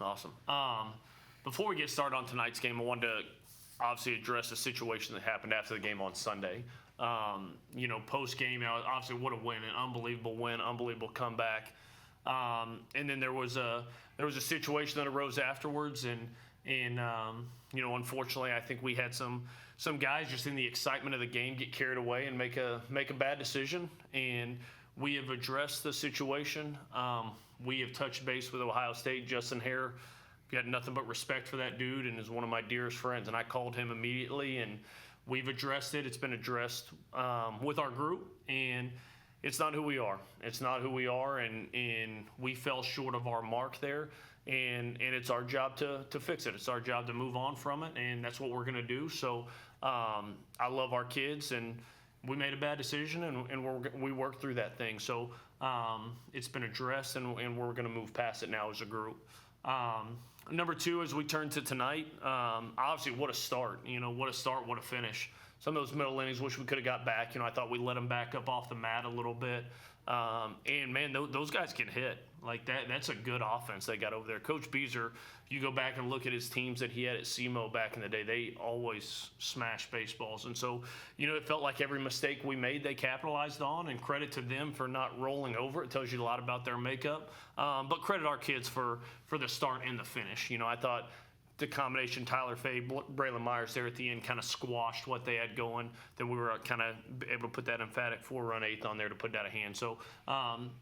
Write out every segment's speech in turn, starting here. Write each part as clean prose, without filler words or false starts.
Awesome. Before we get started on tonight's game, I wanted to obviously address the situation that happened after the game on Sunday. Post game, obviously what a win, an unbelievable win, unbelievable comeback. And then there was a situation that arose afterwards, and unfortunately, I think we had some guys just in the excitement of the game get carried away and make a bad decision. And we have addressed the situation. We have touched base with Ohio State. Justin Hare, got nothing but respect for that dude, and is one of my dearest friends. And I called him immediately, and we've addressed it. It's been addressed with our group, and it's not who we are. It's not who we are, and we fell short of our mark there, and it's our job to fix it. It's our job to move on from it, and that's what we're going to do. So I love our kids, and we made a bad decision, and we worked through that thing. So it's been addressed, and we're going to move past it now as a group. Number two, as we turn to tonight, obviously what a start. What a start, what a finish. Some of those middle innings, wish we could have got back. I thought we let them back up off the mat a little bit. And, man, those guys can hit. Like, that's a good offense they got over there. Coach Beazer, if you go back and look at his teams that he had at SEMO back in the day, they always smashed baseballs. And so, it felt like every mistake we made, they capitalized on, and credit to them for not rolling over. It tells you a lot about their makeup. But credit our kids for the start and the finish. I thought the combination Tyler Fay, Braylon Myers there at the end kind of squashed what they had going. Then we were kind of able to put that emphatic 4-run eighth on there to put that a hand. So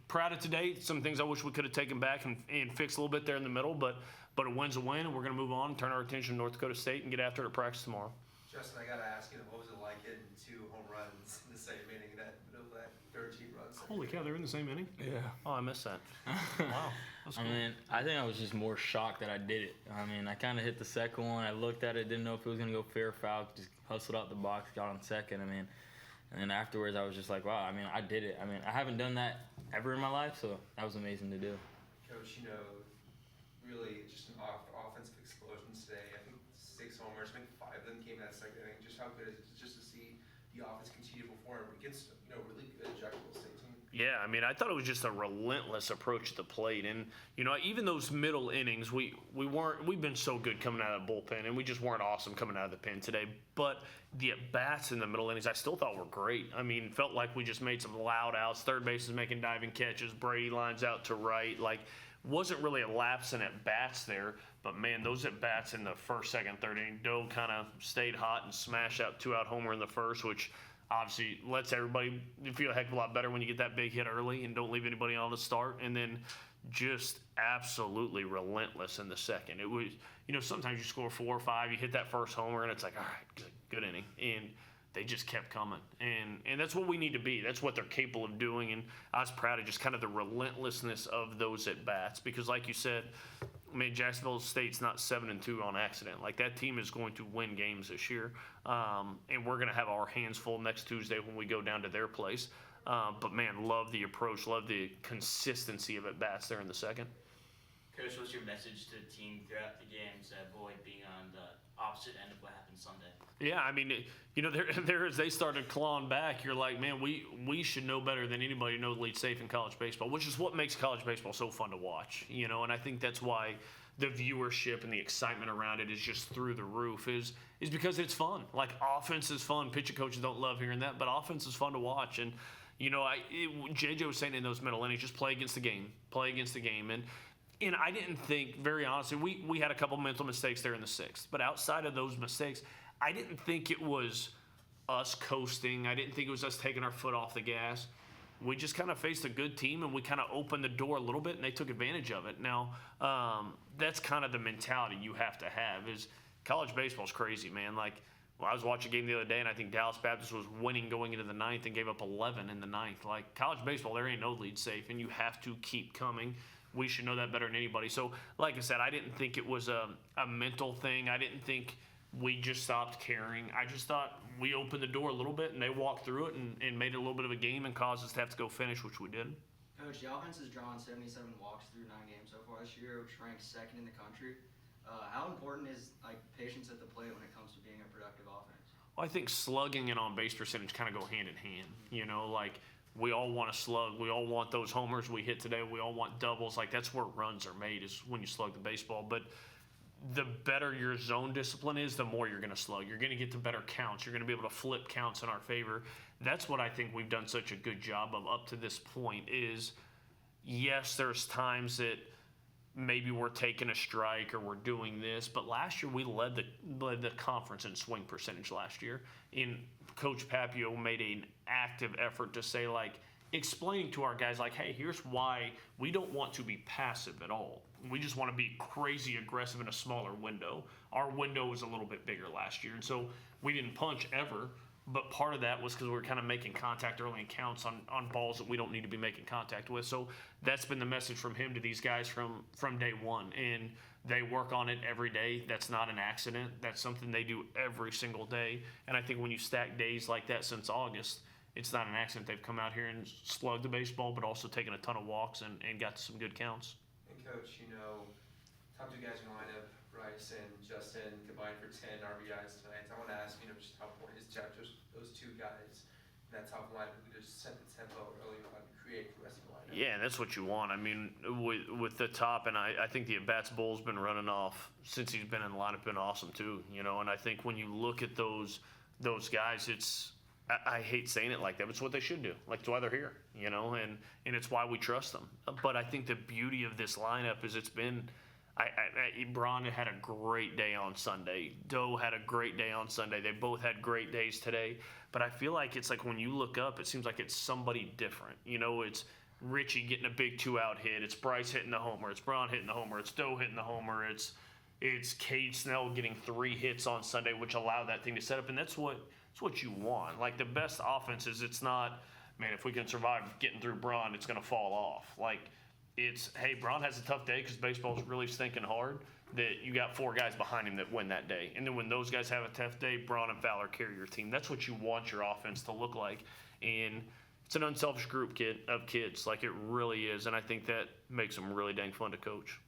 proud of today. Some things I wish we could have taken back and fixed a little bit there in the middle, but a win's a win, and we're going to move on, turn our attention to North Dakota State, and get after it at practice tomorrow. Justin, I got to ask you, what was it like hitting 2 home runs in the same inning, that 13 runs? Holy cow, they're in the same inning? Yeah. Oh, I missed that. Wow. That's cool. I think I was just more shocked that I did it. I kind of hit the second one. I looked at it, didn't know if it was going to go fair or foul. Just hustled out the box, got on second. And then afterwards, I was just like, wow, I did it. I haven't done that ever in my life, so that was amazing to do. Coach, really just an offensive explosion today. I think 6 homers, I think 5 of them came in that second inning. Just how good is it just to see the offense continue to perform against really good Jacksonville State team? Yeah, I thought it was just a relentless approach to the plate, and even those middle innings, we've been so good coming out of the bullpen, and we just weren't awesome coming out of the pen today. But the at bats in the middle innings, I still thought were great. Felt like we just made some loud outs. Third base is making diving catches. Brady lines out to right. Wasn't really a lapse in at bats there, but man, those at bats in the first, second, third inning, Doe kind of stayed hot and smashed out 2-out homer in the first, which obviously lets everybody feel a heck of a lot better when you get that big hit early and don't leave anybody on the start. And then just absolutely relentless in the second. It was, sometimes you score 4 or 5, you hit that first homer, and it's like, all right, good inning. And they just kept coming. And that's what we need to be. That's what they're capable of doing. And I was proud of just kind of the relentlessness of those at-bats. Because like you said, Jacksonville State's not 7-2 on accident. That team is going to win games this year. And we're going to have our hands full next Tuesday when we go down to their place. But, man, love the approach, love the consistency of at-bats there in the second. Coach, what's your message to the team throughout the games to avoid being on the opposite end of what happened Sunday? Yeah, there as they started clawing back, you're like, man, we should know better than anybody to know the lead safe in college baseball, which is what makes college baseball so fun to watch, and I think that's why the viewership and the excitement around it is just through the roof is because it's fun. Offense is fun. Pitching coaches don't love hearing that, but offense is fun to watch. And, JJ was saying in those middle innings, just play against the game. And I didn't think, very honestly, we had a couple mental mistakes there in the 6th. But outside of those mistakes, I didn't think it was us coasting. I didn't think it was us taking our foot off the gas. We just kind of faced a good team, and we kind of opened the door a little bit, and they took advantage of it. Now, that's kind of the mentality you have to have is college baseball is crazy, man. I was watching a game the other day, and I think Dallas Baptist was winning going into the 9th and gave up 11 in the 9th. College baseball, there ain't no lead safe, and you have to keep coming. We should know that better than anybody. So, like I said, I didn't think it was a mental thing. I didn't think we just stopped caring. I just thought we opened the door a little bit, and they walked through it and made it a little bit of a game and caused us to have to go finish, which we did. Coach, the offense has drawn 77 walks through 9 games so far this year, which ranks 2nd in the country. How important is patience at the plate when it comes to being a productive offense? Well, I think slugging and on-base percentage kind of go hand in hand. we all want to slug. We all want those homers we hit today. We all want doubles. Like, that's where runs are made, is when you slug the baseball. But the better your zone discipline is, the more you're going to slug. You're going to get to better counts. You're going to be able to flip counts in our favor. That's what I think we've done such a good job of up to this point is, yes, there's times that maybe we're taking a strike or we're doing this, but last year we led the conference in swing percentage last year. And Coach Papio made an active effort to say, like, explaining to our guys, like, hey, here's why we don't want to be passive at all. We just want to be crazy aggressive in a smaller window. Our window was a little bit bigger last year, and so we didn't punch ever. But part of that was because we were kind of making contact early in counts on balls that we don't need to be making contact with. So that's been the message from him to these guys from day one. And they work on it every day. That's not an accident. That's something they do every single day. And I think when you stack days like that since August, it's not an accident. They've come out here and slugged the baseball, but also taken a ton of walks and got to some good counts. And Coach, top two guys in the lineup, Bryce and Justin, combined for 10 RBIs tonight. I want to ask, just how important is those two guys in that top lineup who just set the tempo early on and create the rest of the lineup? Yeah, that's what you want. I mean, with the top, and I think the at-bats Bull's been running off since he's been in the lineup, been awesome too, and I think when you look at those guys, I hate saying it like that, but it's what they should do. Like, it's why they're here, and it's why we trust them. But I think the beauty of this lineup is it's been – Braun had a great day on Sunday. Doe had a great day on Sunday. They both had great days today. But I feel like it's like when you look up, it seems like it's somebody different. It's Richie getting a big 2-out hit. It's Bryce hitting the homer. It's Braun hitting the homer. It's Doe hitting the homer. It's Cade Snell getting 3 hits on Sunday, which allowed that thing to set up. And that's what you want. Like, the best offense is, it's not, man, if we can survive getting through Braun, it's going to fall off. Like, it's, hey, Braun has a tough day because baseball's really stinking hard, that you got 4 guys behind him that win that day. And then when those guys have a tough day, Braun and Fowler carry your team. That's what you want your offense to look like. And it's an unselfish group of kids. Like, it really is. And I think that makes them really dang fun to coach.